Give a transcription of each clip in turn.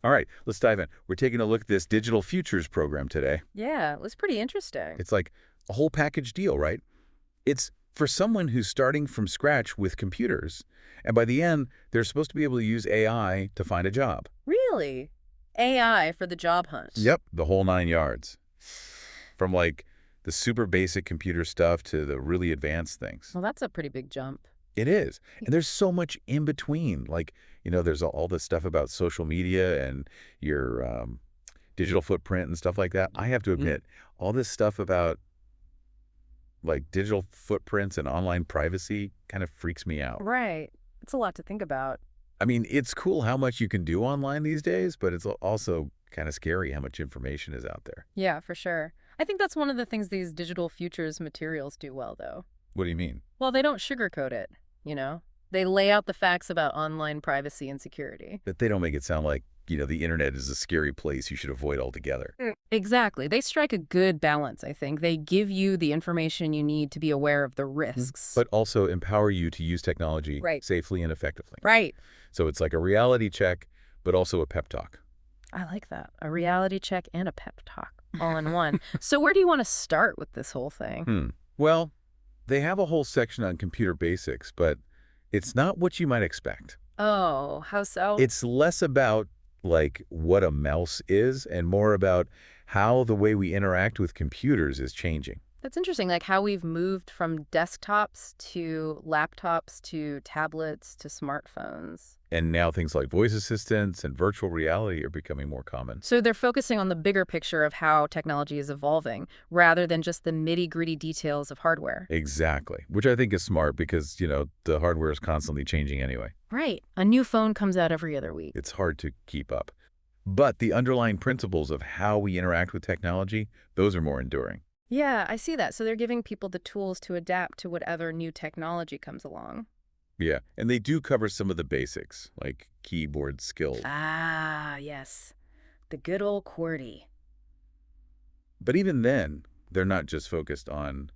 All right, let's dive in. We're taking a look at this Digital Futures program today. Yeah, it was pretty interesting. It's like a whole package deal, right? It's for someone who's starting from scratch with computers. And by the end, they're supposed to be able to use AI to find a job. Really? AI for the job hunt. Yep, the whole 9 yards. From like the super basic computer stuff to the really advanced things. Well, that's a pretty big jump. It is. And there's so much in between. There's all this stuff about social media and your digital footprint and stuff like that. I have to admit, all this stuff about like digital footprints and online privacy kind of freaks me out. Right. It's a lot to think about. I mean, it's cool how much you can do online these days, but it's also kind of scary how much information is out there. Yeah, for sure. I think that's one of the things these digital futures materials do well, though. What do you mean? Well, they don't sugarcoat it, you know? They lay out the facts about online privacy and security. That they don't make it sound like, the internet is a scary place you should avoid altogether. Exactly. They strike a good balance, I think. They give you the information you need to be aware of the risks. But also empower you to use technology Right. safely and effectively. Right. So it's like a reality check, but also a pep talk. I like that. A reality check and a pep talk all in one. So where do you want to start with this whole thing? Well, they have a whole section on computer basics, but it's not what you might expect. Oh, how so? It's less about like what a mouse is and more about how the way we interact with computers is changing. That's interesting, like how we've moved from desktops to laptops to tablets to smartphones. And now things like voice assistants and virtual reality are becoming more common. So they're focusing on the bigger picture of how technology is evolving rather than just the nitty-gritty details of hardware. Exactly, which I think is smart because, the hardware is constantly changing anyway. Right. A new phone comes out every other week. It's hard to keep up. But the underlying principles of how we interact with technology, those are more enduring. Yeah, I see that. So they're giving people the tools to adapt to whatever new technology comes along. Yeah, and they do cover some of the basics, like keyboard skills. Ah, yes. The good old QWERTY. But even then, they're not just focused on,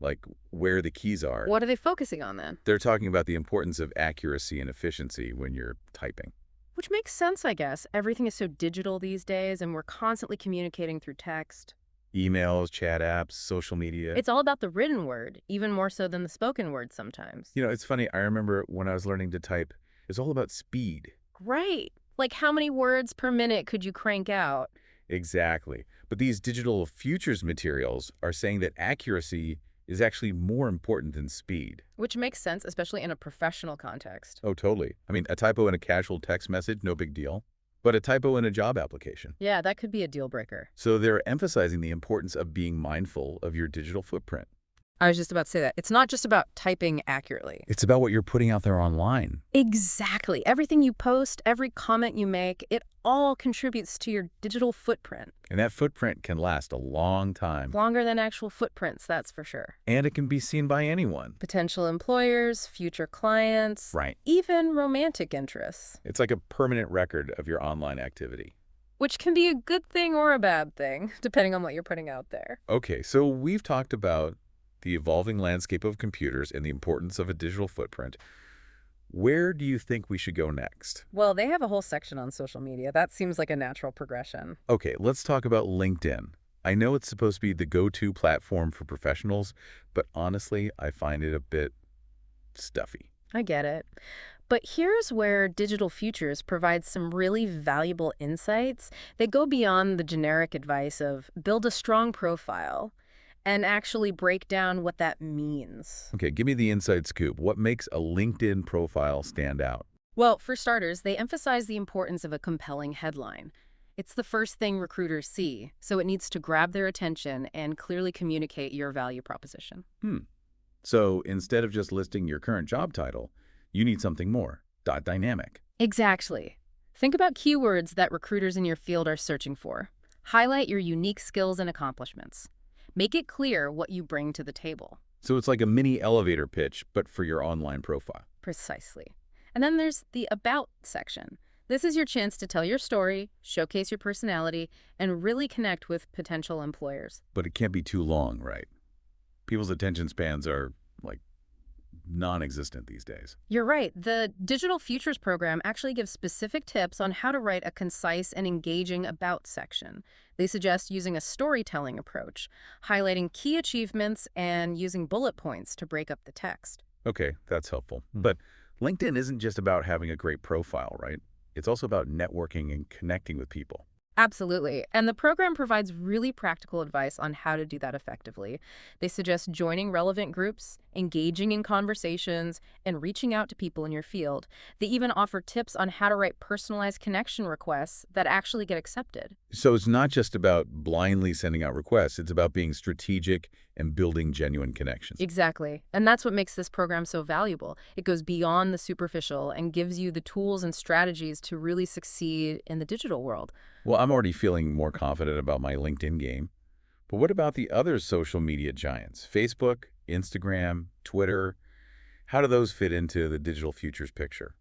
like, where the keys are. What are they focusing on then? They're talking about the importance of accuracy and efficiency when you're typing. Which makes sense, I guess. Everything is so digital these days, and we're constantly communicating through text. Emails, chat apps, social media. It's all about the written word, even more so than the spoken word sometimes. It's funny. I remember when I was learning to type, it's all about speed. Right. Like how many words per minute could you crank out? Exactly. But these digital futures materials are saying that accuracy is actually more important than speed. Which makes sense, especially in a professional context. Oh, totally. I mean, a typo in a casual text message, no big deal. But a typo in a job application. Yeah, that could be a deal breaker. So they're emphasizing the importance of being mindful of your digital footprint. I was just about to say that. It's not just about typing accurately. It's about what you're putting out there online. Exactly. Everything you post, every comment you make, it all contributes to your digital footprint. And that footprint can last a long time. Longer than actual footprints, that's for sure. And it can be seen by anyone. Potential employers, future clients, Right. even romantic interests. It's like a permanent record of your online activity. Which can be a good thing or a bad thing, depending on what you're putting out there. Okay, so we've talked about the evolving landscape of computers and the importance of a digital footprint. Where do you think we should go next? Well, they have a whole section on social media. That seems like a natural progression. Okay, let's talk about LinkedIn. I know it's supposed to be the go-to platform for professionals, but honestly, I find it a bit stuffy. I get it. But here's where Digital Futures provides some really valuable insights that go beyond the generic advice of build a strong profile and actually break down what that means. Okay, give me the inside scoop. What makes a LinkedIn profile stand out? Well, for starters, they emphasize the importance of a compelling headline. It's the first thing recruiters see, so it needs to grab their attention and clearly communicate your value proposition. So instead of just listing your current job title, you need something more, dynamic. Exactly. Think about keywords that recruiters in your field are searching for. Highlight your unique skills and accomplishments. Make it clear what you bring to the table. So it's like a mini elevator pitch, but for your online profile. Precisely. And then there's the About section. This is your chance to tell your story, showcase your personality, and really connect with potential employers. But it can't be too long, right? People's attention spans are, like, non-existent these days. You're right. The Digital Futures program actually gives specific tips on how to write a concise and engaging about section. They suggest using a storytelling approach, highlighting key achievements and using bullet points to break up the text. Okay, that's helpful. But LinkedIn isn't just about having a great profile, right? It's also about networking and connecting with people. Absolutely. And the program provides really practical advice on how to do that effectively. They suggest joining relevant groups, engaging in conversations, and reaching out to people in your field. They even offer tips on how to write personalized connection requests that actually get accepted. So it's not just about blindly sending out requests. It's about being strategic and building genuine connections. Exactly. And that's what makes this program so valuable. It goes beyond the superficial and gives you the tools and strategies to really succeed in the digital world. Well, I'm already feeling more confident about my LinkedIn game. But what about the other social media giants? Facebook, Instagram, Twitter? How do those fit into the digital futures picture?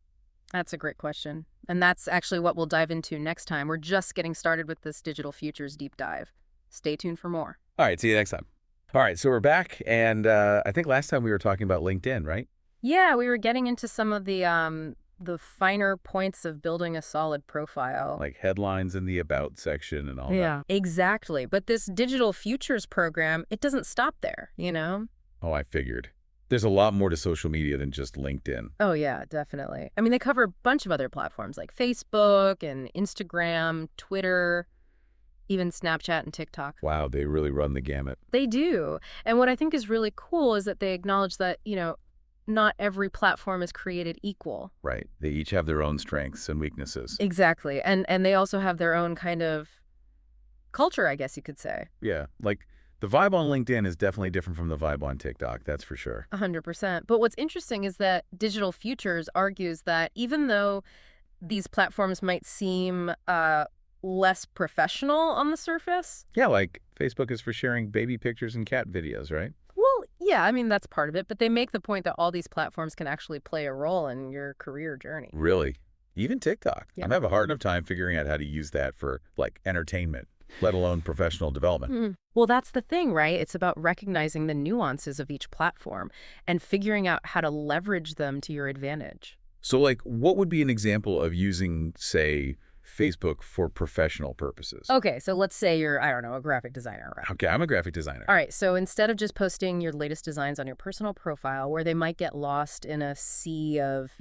That's a great question. And that's actually what we'll dive into next time. We're just getting started with this digital futures deep dive. Stay tuned for more. All right, see you next time. All right, so we're back, and I think last time we were talking about LinkedIn, right? Yeah, we were getting into some of the finer points of building a solid profile. Like headlines in the About section and all that. Yeah, exactly. But this digital futures program, it doesn't stop there, you know? Oh, I figured. There's a lot more to social media than just LinkedIn. Oh, yeah, definitely. I mean, they cover a bunch of other platforms like Facebook and Instagram, Twitter, even Snapchat and TikTok. Wow, they really run the gamut. They do. And what I think is really cool is that they acknowledge that, not every platform is created equal. Right. They each have their own strengths and weaknesses. Exactly. And they also have their own kind of culture, I guess you could say. Yeah, like the vibe on LinkedIn is definitely different from the vibe on TikTok, that's for sure. 100%. But what's interesting is that Digital Futures argues that even though these platforms might seem less professional on the surface. Yeah, like Facebook is for sharing baby pictures and cat videos, right? Well, yeah, I mean, that's part of it. But they make the point that all these platforms can actually play a role in your career journey. Really? Even TikTok. Yeah. I'm having a hard enough time figuring out how to use that for, like, entertainment, let alone professional development. Well, that's the thing, right? It's about recognizing the nuances of each platform and figuring out how to leverage them to your advantage. So, like, what would be an example of using, say, Facebook for professional purposes? Okay, so let's say you're, I don't know, a graphic designer, right? Okay, I'm a graphic designer. All right, so instead of just posting your latest designs on your personal profile where they might get lost in a sea of,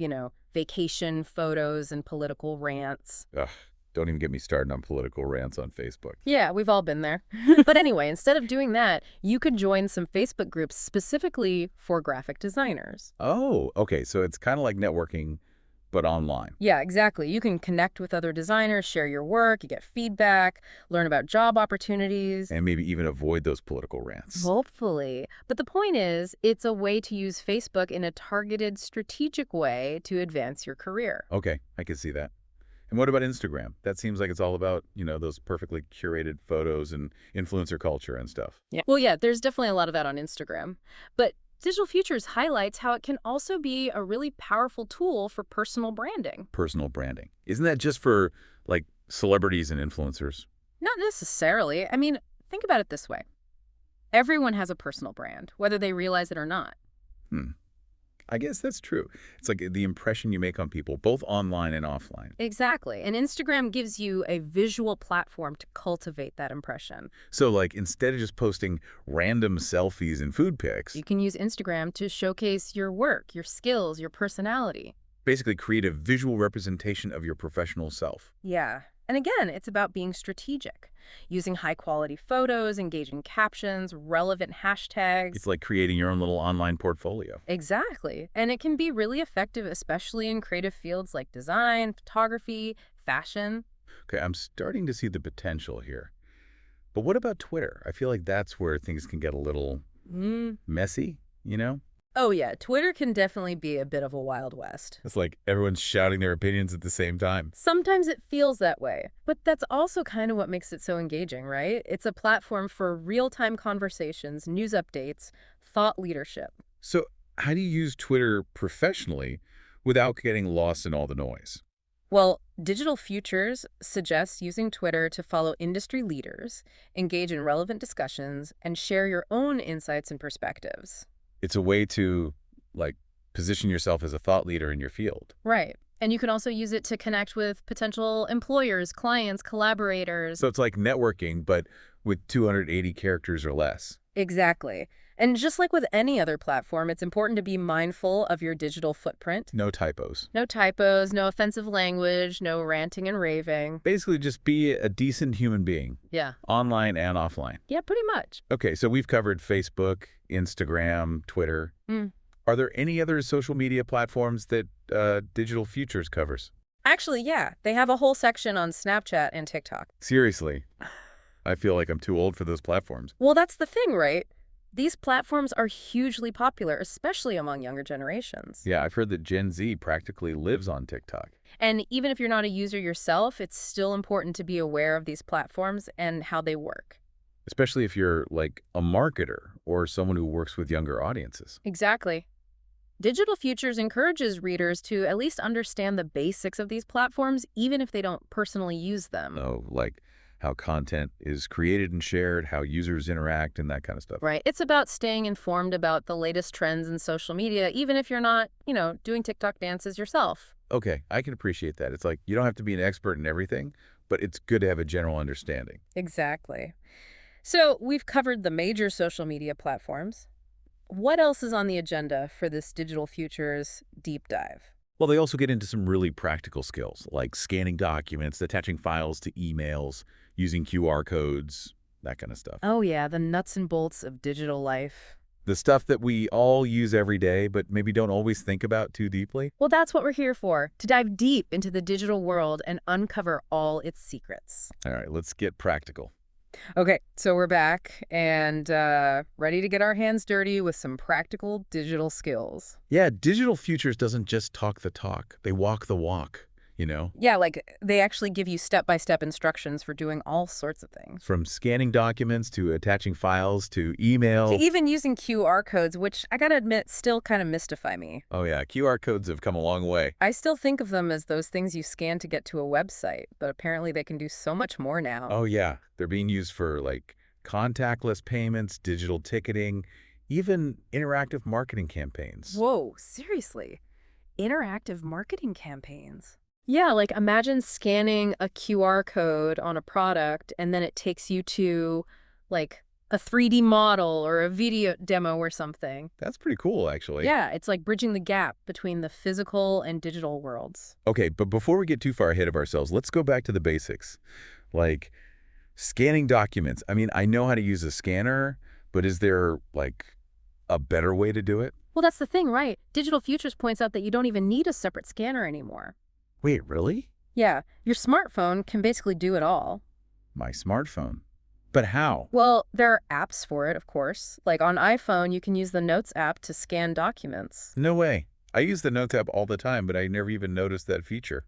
vacation photos and political rants. Ugh, don't even get me started on political rants on Facebook. Yeah, we've all been there. But anyway, instead of doing that, you could join some Facebook groups specifically for graphic designers. Oh, okay, so it's kind of like networking, but online. Yeah, exactly. You can connect with other designers, share your work, you get feedback, learn about job opportunities. And maybe even avoid those political rants. Hopefully. But the point is, it's a way to use Facebook in a targeted, strategic way to advance your career. Okay, I can see that. And what about Instagram? That seems like it's all about, those perfectly curated photos and influencer culture and stuff. Yeah. Well, yeah, there's definitely a lot of that on Instagram. But Digital Futures highlights how it can also be a really powerful tool for personal branding. Personal branding. Isn't that just for, like, celebrities and influencers? Not necessarily. I mean, think about it this way. Everyone has a personal brand, whether they realize it or not. I guess that's true. It's like the impression you make on people, both online and offline. Exactly. And Instagram gives you a visual platform to cultivate that impression. So, like, instead of just posting random selfies and food pics, You can use Instagram to showcase your work, your skills, your personality. basically create a visual representation of your professional self. Yeah. And again, it's about being strategic, using high-quality photos, engaging captions, relevant hashtags. It's like creating your own little online portfolio. Exactly. And it can be really effective, especially in creative fields like design, photography, fashion. Okay, I'm starting to see the potential here. But what about Twitter? I feel like that's where things can get a little messy, Oh, yeah. Twitter can definitely be a bit of a Wild West. It's like everyone's shouting their opinions at the same time. Sometimes it feels that way, but that's also kind of what makes it so engaging, right? It's a platform for real-time conversations, news updates, thought leadership. So how do you use Twitter professionally without getting lost in all the noise? Well, Digital Futures suggests using Twitter to follow industry leaders, engage in relevant discussions, and share your own insights and perspectives. It's a way to, like, position yourself as a thought leader in your field. Right. And you can also use it to connect with potential employers, clients, collaborators. So it's like networking, but with 280 characters or less. Exactly. And just like with any other platform, it's important to be mindful of your digital footprint. No typos. No typos, no offensive language, no ranting and raving. Basically, just be a decent human being, Yeah. online and offline. Yeah, pretty much. Okay, so we've covered Facebook, Instagram, Twitter. Mm. Are there any other social media platforms that Digital Futures covers? Actually, yeah. They have a whole section on Snapchat and TikTok. Seriously, I feel like I'm too old for those platforms. Well, that's the thing, right? These platforms are hugely popular, especially among younger generations. Yeah, I've heard that Gen Z practically lives on TikTok. And even if you're not a user yourself, it's still important to be aware of these platforms and how they work. Especially if you're like a marketer or someone who works with younger audiences. Exactly. Digital Futures encourages readers to at least understand the basics of these platforms, even if they don't personally use them. Oh, like how content is created and shared, how users interact, and that kind of stuff. Right. It's about staying informed about the latest trends in social media, even if you're not, doing TikTok dances yourself. Okay, I can appreciate that. It's like you don't have to be an expert in everything, but it's good to have a general understanding. Exactly. So we've covered the major social media platforms. What else is on the agenda for this Digital Futures deep dive? Well, they also get into some really practical skills, like scanning documents, attaching files to emails, using QR codes, that kind of stuff. Oh yeah, the nuts and bolts of digital life. The stuff that we all use every day, but maybe don't always think about too deeply. Well, that's what we're here for, to dive deep into the digital world and uncover all its secrets. All right, let's get practical. Okay, so we're back and ready to get our hands dirty with some practical digital skills. Yeah, Digital Futures doesn't just talk the talk. They walk the walk, you know? Yeah, like they actually give you step-by-step instructions for doing all sorts of things. From scanning documents to attaching files to To email. even using QR codes, which I gotta admit still kind of mystify me. Oh yeah, QR codes have come a long way. I still think of them as those things you scan to get to a website, but apparently they can do so much more now. Oh yeah, they're being used for like contactless payments, digital ticketing, even interactive marketing campaigns. Whoa, seriously? Interactive marketing campaigns? Yeah, like imagine scanning a QR code on a product and then it takes you to like a 3D model or a video demo or something. That's pretty cool, actually. Yeah, it's like bridging the gap between the physical and digital worlds. Okay, but before we get too far ahead of ourselves, let's go back to the basics. Like scanning documents. I mean, I know how to use a scanner, but is there like a better way to do it? Well, that's the thing, right? Digital Futures points out that you don't even need a separate scanner anymore. Wait, really? Yeah, your smartphone can basically do it all. My smartphone. But how? Well, there are apps for it, of course. Like on iPhone, you can use the Notes app to scan documents. No way. I use the Notes app all the time, but I never even noticed that feature.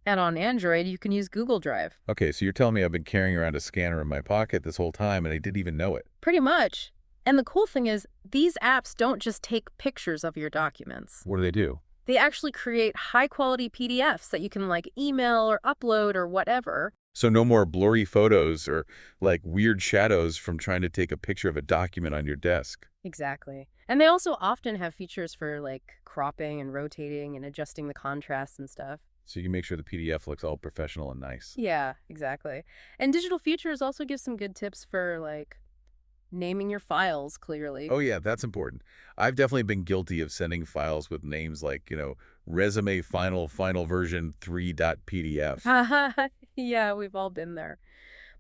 And on Android, you can use Google Drive. Okay, so you're telling me I've been carrying around a scanner in my pocket this whole time and I didn't even know it. Pretty much. And the cool thing is, these apps don't just take pictures of your documents. What do they do? They actually create high-quality PDFs that you can like email or upload or whatever. So no more blurry photos or like weird shadows from trying to take a picture of a document on your desk. Exactly. And they also often have features for like cropping and rotating and adjusting the contrast and stuff. So you can make sure the PDF looks all professional and nice. Yeah, exactly. And Digital Futures also gives some good tips for like naming your files clearly. Oh yeah, that's important. I've definitely been guilty of sending files with names like, resume final version 3.pdf. Yeah, we've all been there.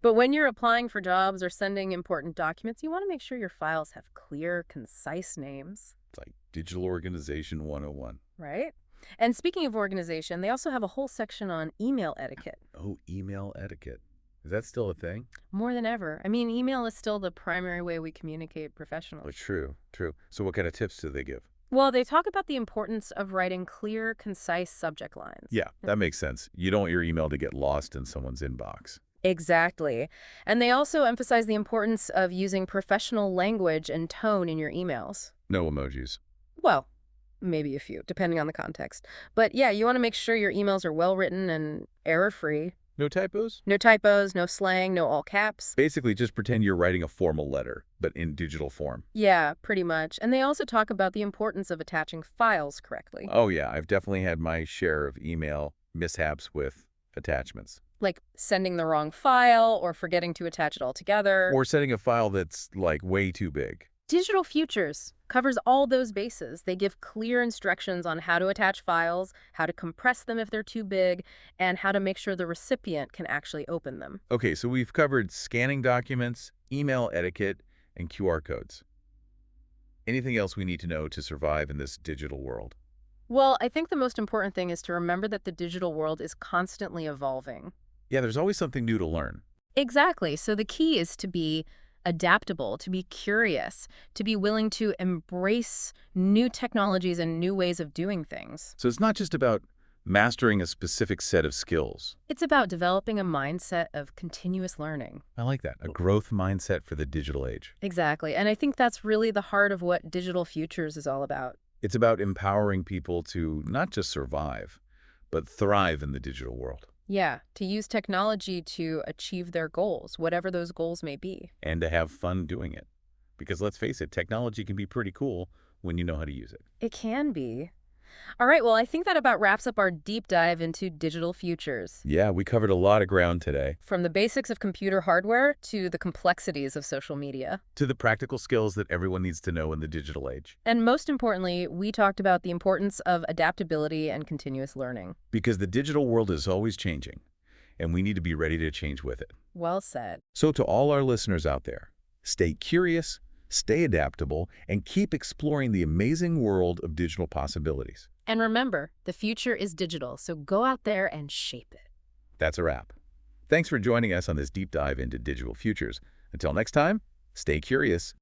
But when you're applying for jobs or sending important documents, you want to make sure your files have clear, concise names. It's like Digital Organization 101. Right? And speaking of organization, they also have a whole section on email etiquette. Oh, email etiquette. Is that still a thing? More than ever. I mean, email is still the primary way we communicate professionally. Oh, true, true. So what kind of tips do they give? Well, they talk about the importance of writing clear, concise subject lines. Yeah, that makes sense. You don't want your email to get lost in someone's inbox. Exactly. And they also emphasize the importance of using professional language and tone in your emails. No emojis. Well, maybe a few, depending on the context. But yeah, you want to make sure your emails are well written and error-free. No typos? No typos, no slang, no all caps. Basically, just pretend you're writing a formal letter, but in digital form. Yeah, pretty much. And they also talk about the importance of attaching files correctly, Oh yeah, I've definitely had my share of email mishaps with attachments. like sending the wrong file or forgetting to attach it all together. Or setting a file that's, like, way too big. Digital Futures covers all those bases. They give clear instructions on how to attach files, how to compress them if they're too big, and how to make sure the recipient can actually open them. Okay, so we've covered scanning documents, email etiquette, and QR codes. Anything else we need to know to survive in this digital world? Well, I think the most important thing is to remember that the digital world is constantly evolving. Yeah, there's always something new to learn. Exactly. So the key is to be adaptable, to be curious, to be willing to embrace new technologies and new ways of doing things. So it's not just about mastering a specific set of skills. It's about developing a mindset of continuous learning. I like that. A growth mindset for the digital age. Exactly. And I think that's really the heart of what Digital Futures is all about. It's about empowering people to not just survive, but thrive in the digital world. Yeah, to use technology to achieve their goals, whatever those goals may be. And to have fun doing it. Because let's face it, technology can be pretty cool when you know how to use it. It can be. All right, well, I think that about wraps up our deep dive into digital futures. Yeah, we covered a lot of ground today. From the basics of computer hardware to the complexities of social media. To the practical skills that everyone needs to know in the digital age. And most importantly, we talked about the importance of adaptability and continuous learning. Because the digital world is always changing, and we need to be ready to change with it. Well said. So to all our listeners out there, stay curious, stay adaptable, and keep exploring the amazing world of digital possibilities. And remember, the future is digital, so go out there and shape it. That's a wrap. Thanks for joining us on this deep dive into digital futures. Until next time, stay curious.